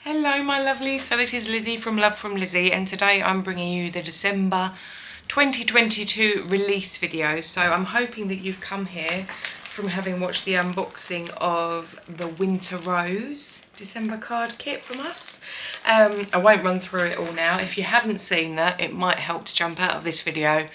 Hello my lovelies, so this is Lizzie from Love from Lizzie, and today I'm bringing you the December 2022 release video. So I'm hoping that you've come here from having watched the unboxing of the Winter Rose December card kit from us. I won't run through it all now. If you haven't seen that, it might help to jump out of this video,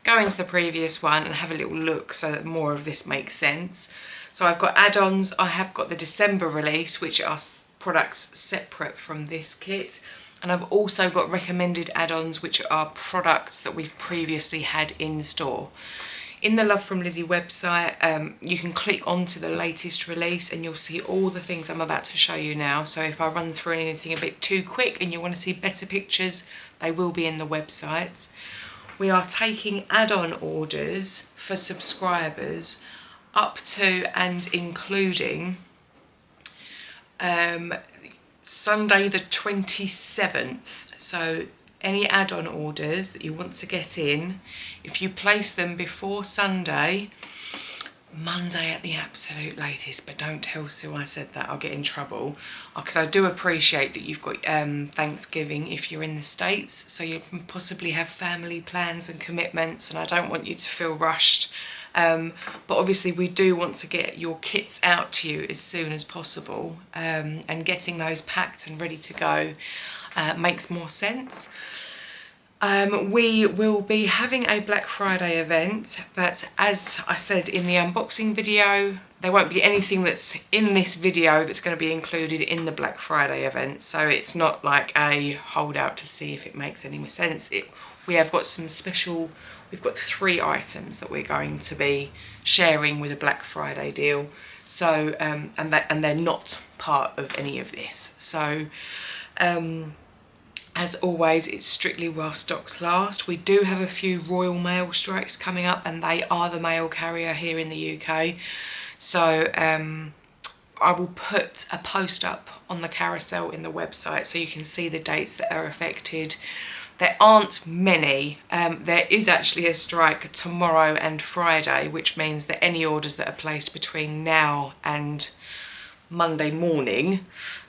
go into the previous one and have a little look so that more of this makes sense. So I've got add-ons, I have got the December release, which are products separate from this kit, and I've also got recommended add-ons, which are products that we've previously had in store. In the Love from Lizzie website, you can click onto the latest release and you'll see all the things I'm about to show you now. So if I run through anything a bit too quick and you want to see better pictures, they will be in the website. We are taking add-on orders for subscribers up to and including Sunday the 27th. So any add-on orders that you want to get in, if you place them before Sunday, Monday at the absolute latest, but don't tell Sue I said that, I'll get in trouble, because I do appreciate that you've got Thanksgiving if you're in the States, so you can possibly have family plans and commitments, and I don't want you to feel rushed. But obviously we do want to get your kits out to you as soon as possible, and getting those packed and ready to go makes more sense. We will be having a Black Friday event, but as I said in the unboxing video, there won't be anything that's in this video that's going to be included in the Black Friday event, so it's not like a holdout to see if it makes any more sense. We have got some special, we've got 3 items that we're going to be sharing with a Black Friday deal, so and they're not part of any of this. So as always, it's strictly while stocks last. We do have a few Royal Mail strikes coming up, and they are the mail carrier here in the UK. So I will put a post up on the carousel in the website so you can see the dates that are affected. There aren't many. There is actually a strike tomorrow and Friday, which means that any orders that are placed between now and Monday morning,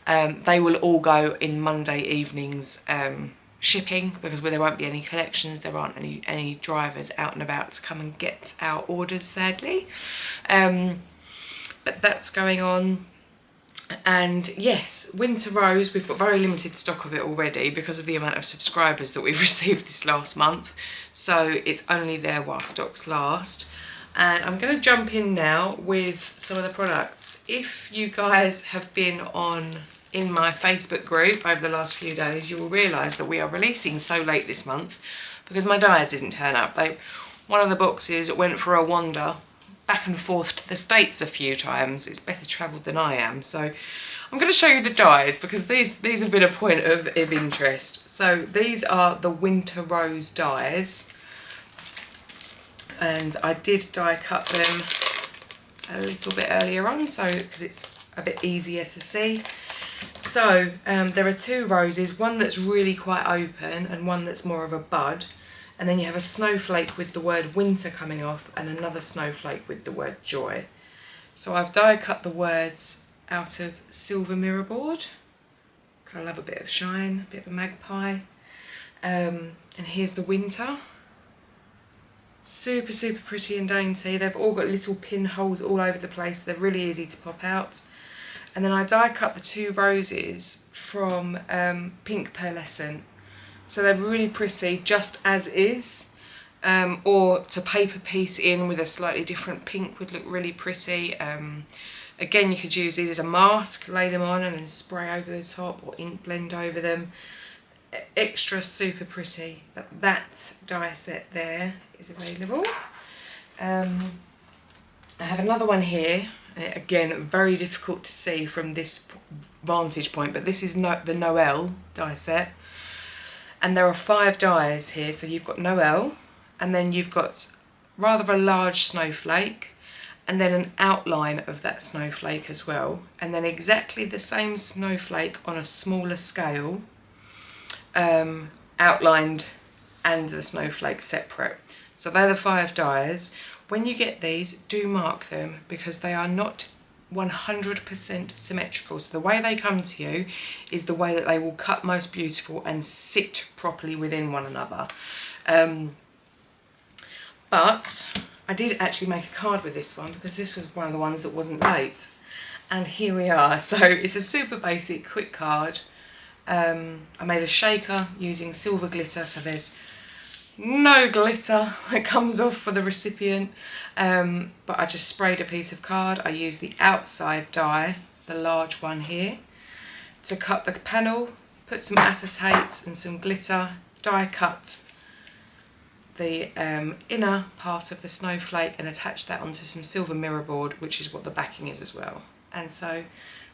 they will all go in Monday evening's shipping, because there won't be any collections, there aren't any drivers out and about to come and get our orders, sadly. But that's going on. And yes, Winter Rose, we've got very limited stock of it already because of the amount of subscribers that we've received this last month, so it's only there while stocks last. And I'm going to jump in now with some of the products. If you guys have been in my Facebook group over the last few days, you will realise that we are releasing so late this month because my dies didn't turn up. One of the boxes went for a wander back and forth to the States a few times. It's better travelled than I am. So I'm going to show you the dies because these have been a point of interest. So these are the Winter Rose dies, and I did die cut them a little bit earlier on, so because it's a bit easier to see. So there are 2 roses, one that's really quite open and one that's more of a bud, and then you have a snowflake with the word winter coming off and another snowflake with the word joy. So I've die cut the words out of silver mirror board because I love a bit of shine, a bit of a magpie. And here's the winter. Super, super pretty and dainty. They've all got little pinholes all over the place. They're really easy to pop out. And then I die cut the 2 roses from Pink Pearlescent. So they're really pretty just as is, or to paper piece in with a slightly different pink would look really pretty. Again, you could use these as a mask, lay them on and then spray over the top, or ink blend over them. Extra super pretty. But that die set there is available. I have another one here. Again, very difficult to see from this vantage point, but this is the Noel die set. And there are 5 dies here. So you've got Noel, and then you've got rather a large snowflake, and then an outline of that snowflake as well. And then exactly the same snowflake on a smaller scale, outlined and the snowflake separate. So they're the 5 dies. When you get these, do mark them because they are not 100% symmetrical. So the way they come to you is the way that they will cut most beautiful and sit properly within one another. But I did actually make a card with this one because this was one of the ones that wasn't late. And here we are. So it's a super basic, quick card. I made a shaker using silver glitter, so there's no glitter that comes off for the recipient. But I just sprayed a piece of card. I used the outside die, the large one here, to cut the panel, put some acetate and some glitter, die cut the inner part of the snowflake and attach that onto some silver mirror board, which is what the backing is as well. And so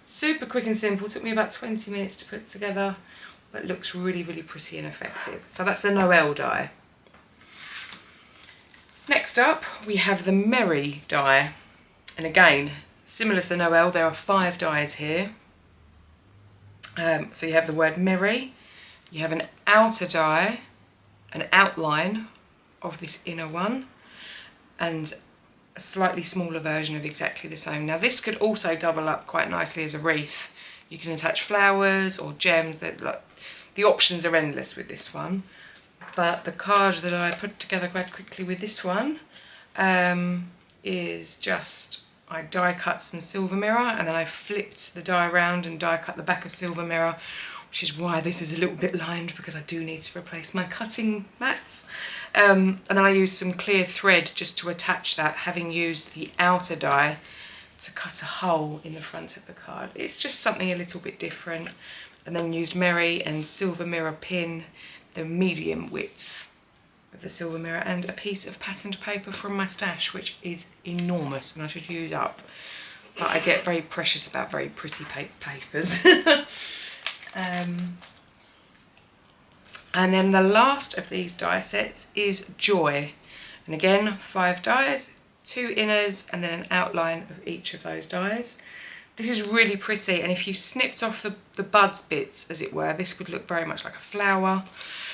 super quick and simple, took me about 20 minutes to put together, but looks really, really pretty and effective. So that's the Noel die. Next up, we have the Merry die. And again, similar to the Noel, there are 5 dies here. So you have the word Merry, you have an outer die, an outline of this inner one, and a slightly smaller version of exactly the same. Now this could also double up quite nicely as a wreath. You can attach flowers or gems. The options are endless with this one. But the card that I put together quite quickly with this one is just, I die cut some silver mirror and then I flipped the die around and die cut the back of silver mirror, which is why this is a little bit lined, because I do need to replace my cutting mats. And then I used some clear thread just to attach that, having used the outer die to cut a hole in the front of the card. It's just something a little bit different. And then used Merry and silver mirror pin, the medium width of the silver mirror, and a piece of patterned paper from my stash, which is enormous and I should use up. But I get very precious about very pretty papers. And then the last of these die sets is Joy. And again, 5 dies, 2 inners, and then an outline of each of those dies. This is really pretty, and if you snipped off the buds bits, as it were, this would look very much like a flower.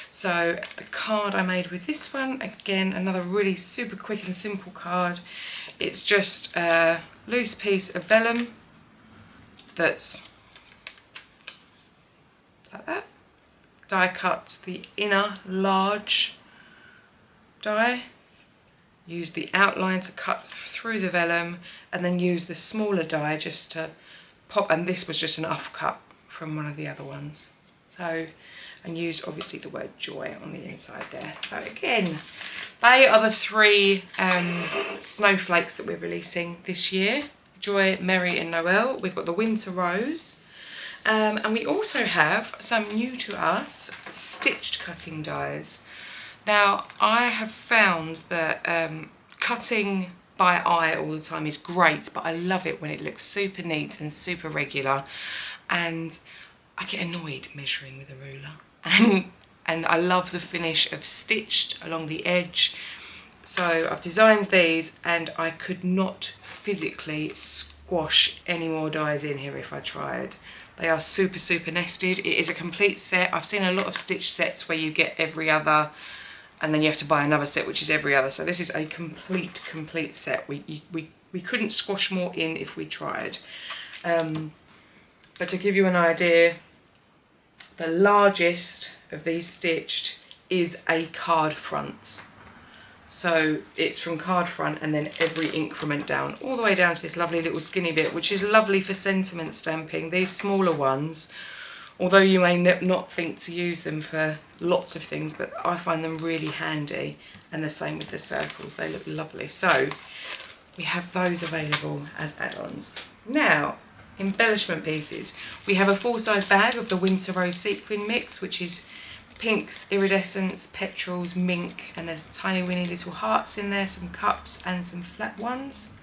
So the card I made with this one, again, another really super quick and simple card. It's just a loose piece of vellum that's like that. Die cut the inner large die, use the outline to cut through the vellum, and then use the smaller die just to pop, and this was just an offcut from one of the other ones. So, and used obviously the word Joy on the inside there. So again, they are the 3 snowflakes that we're releasing this year. Joy, Merry and Noel. We've got the Winter Rose. And we also have some new to us stitched cutting dies. Now I have found that cutting by eye all the time is great, but I love it when it looks super neat and super regular, and I get annoyed measuring with a ruler. And I love the finish of stitched along the edge. So I've designed these and I could not physically squash any more dies in here if I tried. They are super, super nested. It is a complete set. I've seen a lot of stitch sets where you get every other and then you have to buy another set which is every other. So this is a complete set. We couldn't squash more in if we tried. But to give you an idea, the largest of these stitched is a card front. So it's from card front and then every increment down, all the way down to this lovely little skinny bit, which is lovely for sentiment stamping. These smaller ones, although you may not think to use them for lots of things, but I find them really handy. And the same with the circles, they look lovely. So we have those available as add-ons. Now, embellishment pieces. We have a full-size bag of the Winter Rose Sequin Mix, which is pinks, iridescence, petrels, mink, and there's tiny weeny little hearts in there, some cups and some flat ones.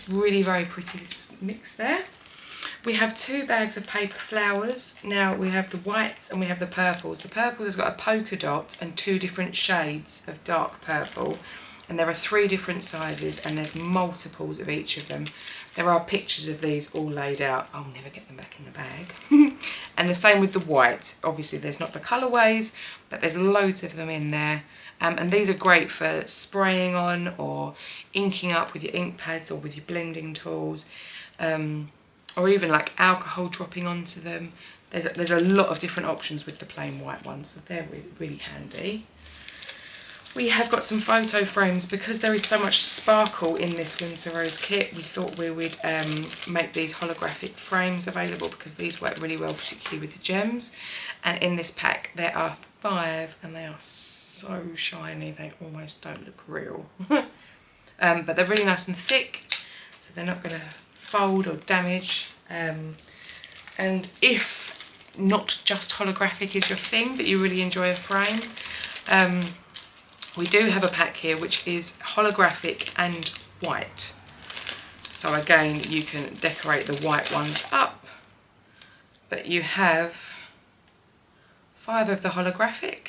Really very pretty little mix there. We have 2 bags of paper flowers. Now we have the whites and we have the purples. The purples has got a polka dot and 2 different shades of dark purple, and there are 3 different sizes and there's multiples of each of them. There are pictures of these all laid out. I'll never get them back in the bag. And the same with the white. Obviously there's not the colourways, but there's loads of them in there. And these are great for spraying on or inking up with your ink pads or with your blending tools. or even like alcohol dropping onto them. There's a lot of different options with the plain white ones, so they're really, really handy. We have got some photo frames. Because there is so much sparkle in this Winter Rose kit, we thought we would make these holographic frames available, because these work really well, particularly with the gems. And in this pack there are 5, and they are so shiny they almost don't look real. But they're really nice and thick, so they're not going to fold or damage. And if not just holographic is your thing, but you really enjoy a frame, we do have a pack here which is holographic and white. So again, you can decorate the white ones up, but you have 5 of the holographic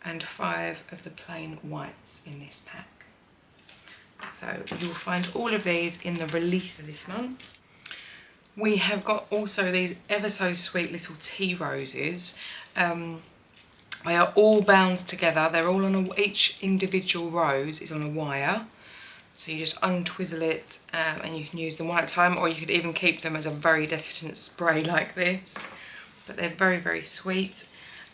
and 5 of the plain whites in this pack. So you'll find all of these in the release this month. We have got also these ever so sweet little tea roses. They are all bound together. They're all on each individual rose is on a wire. So you just untwizzle it and you can use them one at a time, or you could even keep them as a very decadent spray like this. But they're very, very sweet.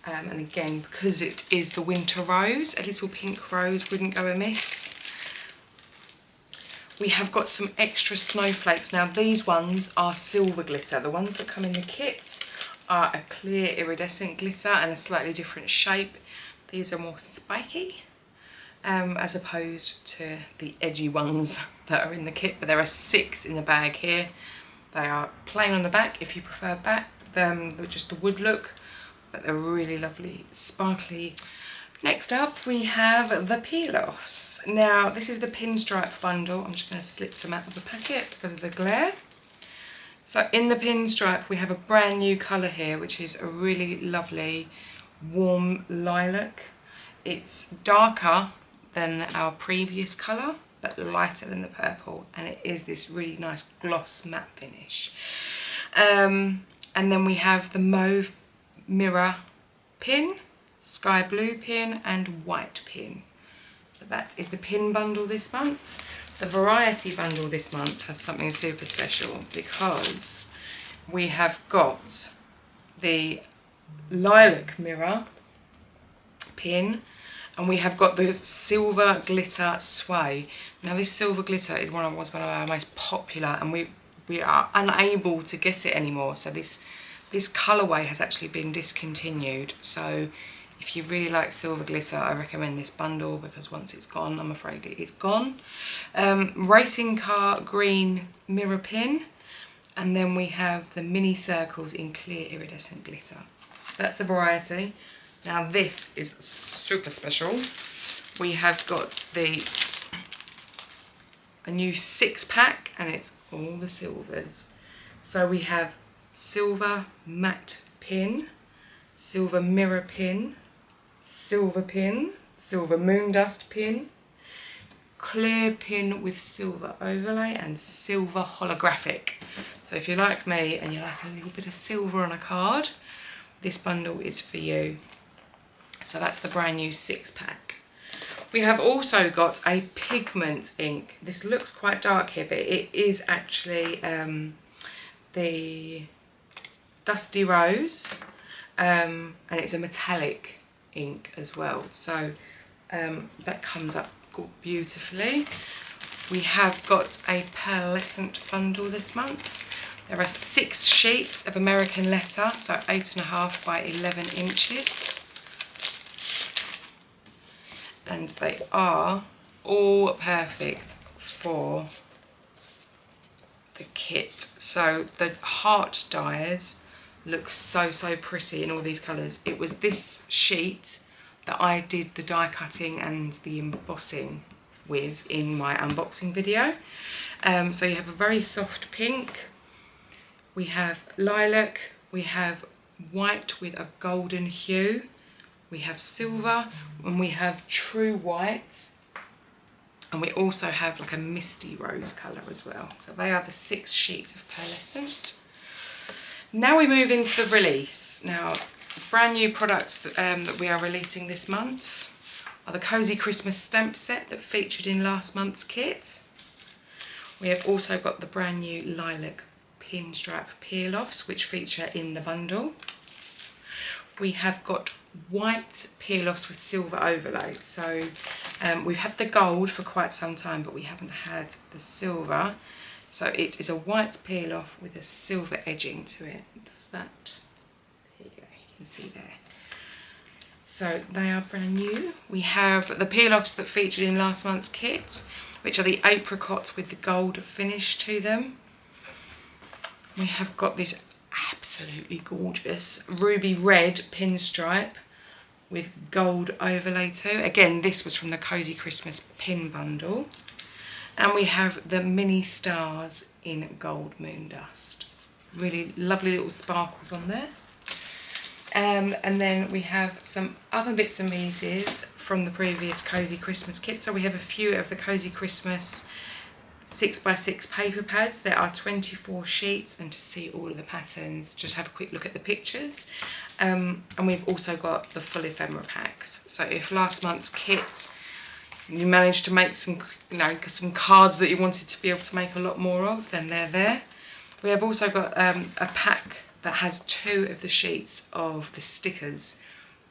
And again, because it is the winter rose, a little pink rose wouldn't go amiss. We have got some extra snowflakes. Now these ones are silver glitter. The ones that come in the kits are a clear iridescent glitter and a slightly different shape. These are more spiky as opposed to the edgy ones that are in the kit, but there are 6 in the bag here. They are plain on the back if you prefer just the wood look, but they're really lovely, sparkly. Next up we have the peel-offs. Now this is the pinstripe bundle. I'm just going to slip them out of the packet because of the glare. So in the pinstripe we have a brand new colour here, which is a really lovely warm lilac. It's darker than our previous colour, but lighter than the purple, and it is this really nice gloss matte finish. And then we have the mauve mirror pin, sky blue pin and white pin. So that is the pin bundle this month. The variety bundle this month has something super special, because we have got the lilac mirror pin and we have got the silver glitter sway. Now this silver glitter is one of our most popular, and we are unable to get it anymore. So this colourway has actually been discontinued. So if you really like silver glitter, I recommend this bundle, because once it's gone, I'm afraid it is gone. Racing car green mirror pin, and then we have the mini circles in clear iridescent glitter. That's the variety. Now this is super special. We have got a new 6-pack, and it's all the silvers. So we have silver matte pin, silver mirror pin, silver pin, silver moon dust pin, clear pin with silver overlay, and silver holographic. So if you're like me and you like a little bit of silver on a card, this bundle is for you. So that's the brand new 6-pack. We have also got a pigment ink. This looks quite dark here, but it is actually the Dusty Rose, and it's a metallic ink as well, so that comes up beautifully. We have got a pearlescent bundle this month. There are 6 sheets of American letter, so 8.5 by 11 inches, and they are all perfect for the kit. So the heart dies look so pretty in all these colours. It was this sheet that I did the die cutting and the embossing with in my unboxing video. So you have a very soft pink, we have lilac, we have white with a golden hue, we have silver, and we have true white, and we also have like a misty rose colour as well. So they are the 6 sheets of pearlescent. Now we move into the release. Now, brand new products that we are releasing this month are the Cozy Christmas stamp set that featured in last month's kit. We have also got the brand new lilac pinstripe peel-offs, which feature in the bundle. We have got white peel-offs with silver overlay. So we've had the gold for quite some time, but we haven't had the silver. So it is a white peel-off with a silver edging to it. Does that? There you go, you can see there. So they are brand new. We have the peel-offs that featured in last month's kit, which are the apricots with the gold finish to them. We have got this absolutely gorgeous ruby red pinstripe with gold overlay too. Again, this was from the Cozy Christmas pin bundle. And we have the mini stars in gold moon dust. Really lovely little sparkles on there. And then we have some other bits and pieces from the previous Cozy Christmas kit. So we have a few of the Cozy Christmas 6x6 paper pads. There are 24 sheets, and to see all of the patterns, just have a quick look at the pictures. And we've also got the full ephemera packs. So if last month's kit you managed to make some, some cards that you wanted to be able to make a lot more of, then they're there. We have also got a pack that has 2 of the sheets of the stickers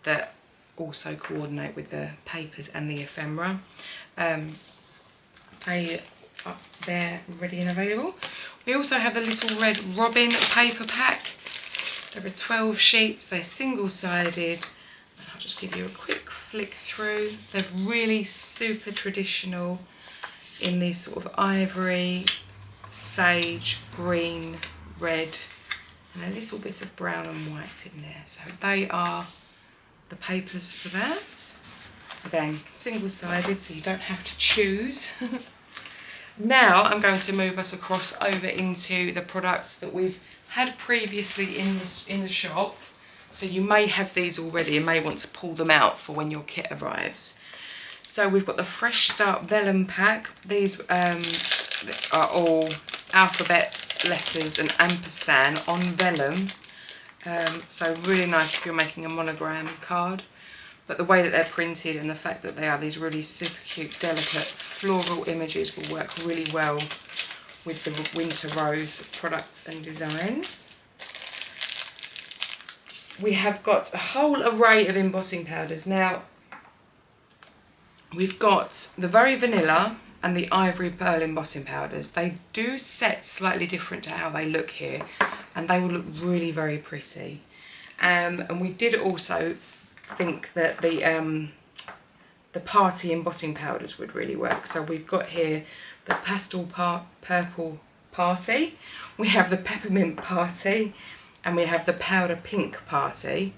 that also coordinate with the papers and the ephemera. They're ready and available. We also have the little red robin paper pack. There are 12 sheets, they're single-sided. I'll just give you a quick flick through. They're really super traditional in these sort of ivory, sage, green, red, and a little bit of brown and white in there. So they are the papers for that. Again, single-sided, so you don't have to choose. Now I'm going to move us across over into the products that we've had previously in the shop. So you may have these already and may want to pull them out for when your kit arrives. So we've got the Fresh Start Vellum pack. These are all alphabets, letters and ampersand on vellum. So really nice if you're making a monogram card. But the way that they're printed and the fact that they are these really super cute, delicate floral images will work really well with the Winter Rose products and designs. We have got a whole array of embossing powders. Now, we've got the Very Vanilla and the Ivory Pearl embossing powders. They do set slightly different to how they look here, and they will look really very pretty. And we did also think that the party embossing powders would really work. So we've got here the Pastel Purple Party, we have the Peppermint Party, and we have the Powder Pink Party.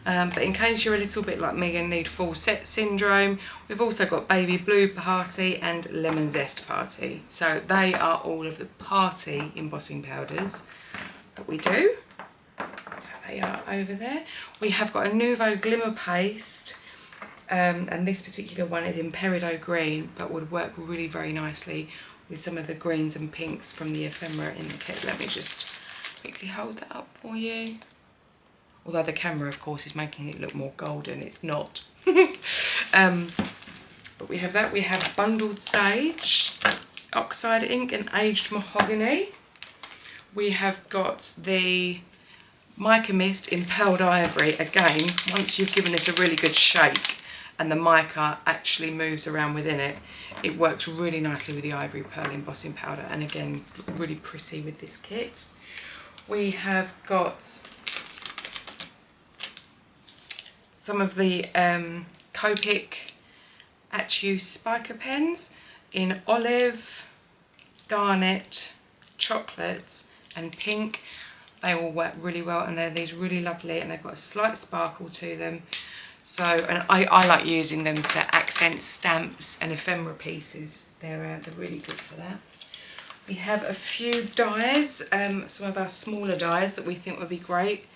But in case you're a little bit like me and need full set syndrome, we've also got Baby Blue Party and Lemon Zest Party. So they are all of the party embossing powders that we do. So they are over there. We have got a Nouveau Glimmer Paste, and this particular one is in Peridot Green, but would work really very nicely with some of the greens and pinks from the ephemera in the kit. Let me just quickly hold that up for you. Although the camera, of course, is making it look more golden, it's not. But we have that. We have Bundled Sage, Oxide Ink and Aged Mahogany. We have got the Mica Mist in Pearled Ivory. Again, once you've given this a really good shake and the mica actually moves around within it, it works really nicely with the Ivory Pearl embossing powder, and again, really pretty with this kit. We have got some of the Copic At You Spiker pens in olive, garnet, chocolate and pink. They all work really well, and they're these really lovely, and they've got a slight sparkle to them. So, and I like using them to accent stamps and ephemera pieces. They're really good for that. We have a few dies, some of our smaller dies that we think would be great.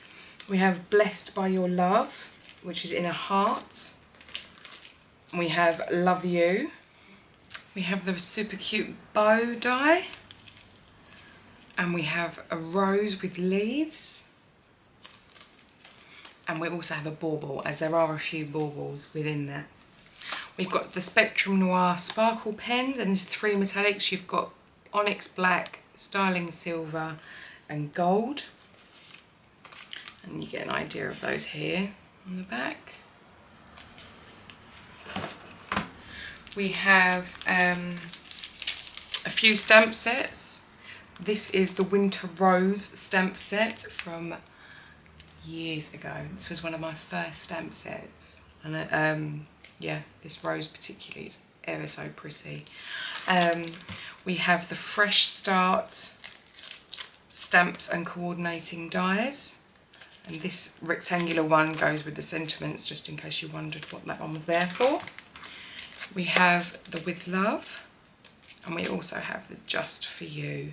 We have Blessed by Your Love, which is in a heart. We have Love You. We have the super cute bow die. And we have a rose with leaves. And we also have a bauble, as there are a few baubles within that. We've got the Spectrum Noir Sparkle pens, and there's 3 metallics. You've got onyx black, sterling silver and gold. And you get an idea of those here on the back. We have a few stamp sets. This is the Winter Rose stamp set from years ago. This was one of my first stamp sets, and yeah, this rose particularly is ever so pretty. We have the Fresh Start stamps and coordinating dies, and this rectangular one goes with the sentiments, just in case you wondered what that one was there for. We have the With Love, and we also have the Just For You.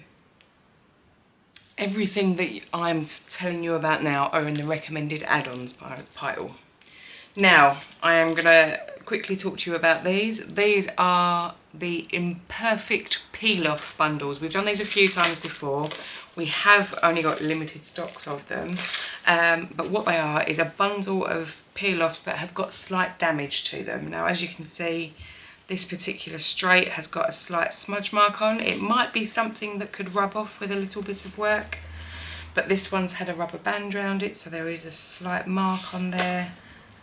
Everything that I'm telling you about now are in the recommended add-ons pile. Now, I am going to quickly talk to you about these. These are the Imperfect Peel-Off bundles. We've done these a few times before. We have only got limited stocks of them. But what they are is a bundle of peel-offs that have got slight damage to them. Now, as you can see, this particular straight has got a slight smudge mark on. It might be something that could rub off with a little bit of work, but this one's had a rubber band around it, so there is a slight mark on there.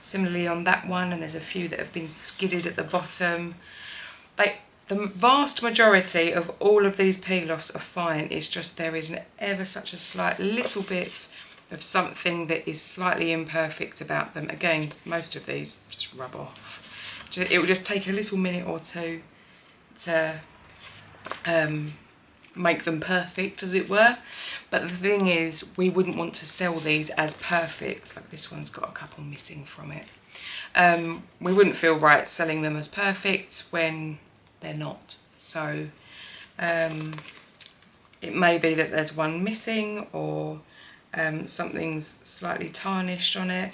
Similarly on that one, and there's a few that have been skidded at the bottom. The vast majority of all of these peel-offs are fine. It's just there is an ever such a slight little bit of something that is slightly imperfect about them. Again, most of these just rub off. It will just take a little minute or two to make them perfect, as it were. But the thing is, we wouldn't want to sell these as perfect. Like this one's got a couple missing from it. We wouldn't feel right selling them as perfect when they're not. So it may be that there's one missing, or something's slightly tarnished on it.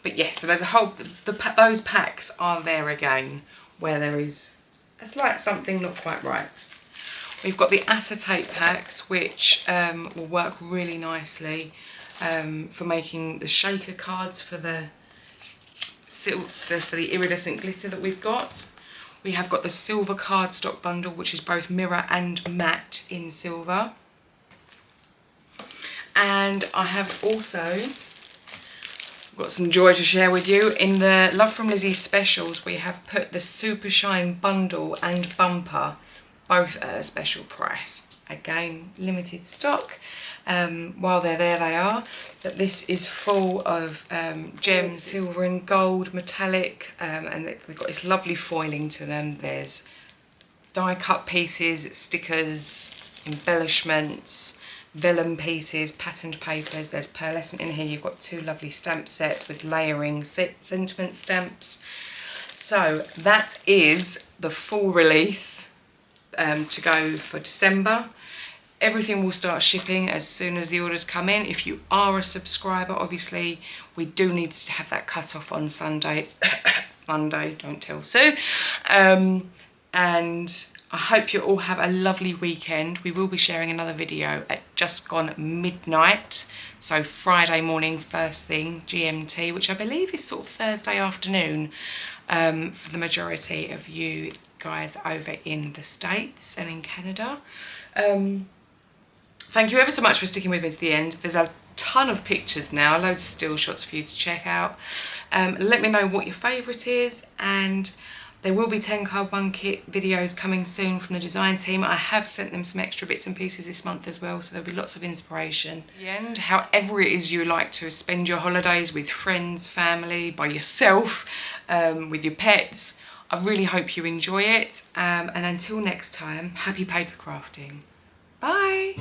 But yes, so there's a whole, those packs are there again, where there is a slight something not quite right. We've got the acetate packs, which will work really nicely for making the shaker cards for the iridescent glitter that we've got. We have got the silver cardstock bundle, which is both mirror and matte in silver. And I have also got some joy to share with you. In the Love from Lizi specials, we have put the Super Shine bundle and bumper both at a special price. Again, limited stock. While they're there, they are. But this is full of gems, silver and gold, metallic, and they've got this lovely foiling to them. There's die cut pieces, stickers, embellishments, vellum pieces, patterned papers. There's pearlescent in here. You've got two lovely stamp sets with layering sentiment stamps. So that is the full release to go for December. Everything will start shipping as soon as the orders come in. If you are a subscriber, obviously we do need to have that cut off on Sunday. Monday, don't tell Sue. And I hope you all have a lovely weekend. We will be sharing another video at just gone midnight. So Friday morning, first thing, GMT, which I believe is sort of Thursday afternoon for the majority of you guys over in the States and in Canada. Thank you ever so much for sticking with me to the end. There's a ton of pictures now, loads of still shots for you to check out. Let me know what your favourite is, and there will be 10 card 1 kit videos coming soon from the design team. I have sent them some extra bits and pieces this month as well, so there'll be lots of inspiration. At the end, however it is you like to spend your holidays, with friends, family, by yourself, with your pets, I really hope you enjoy it. And until next time, happy paper crafting. Bye!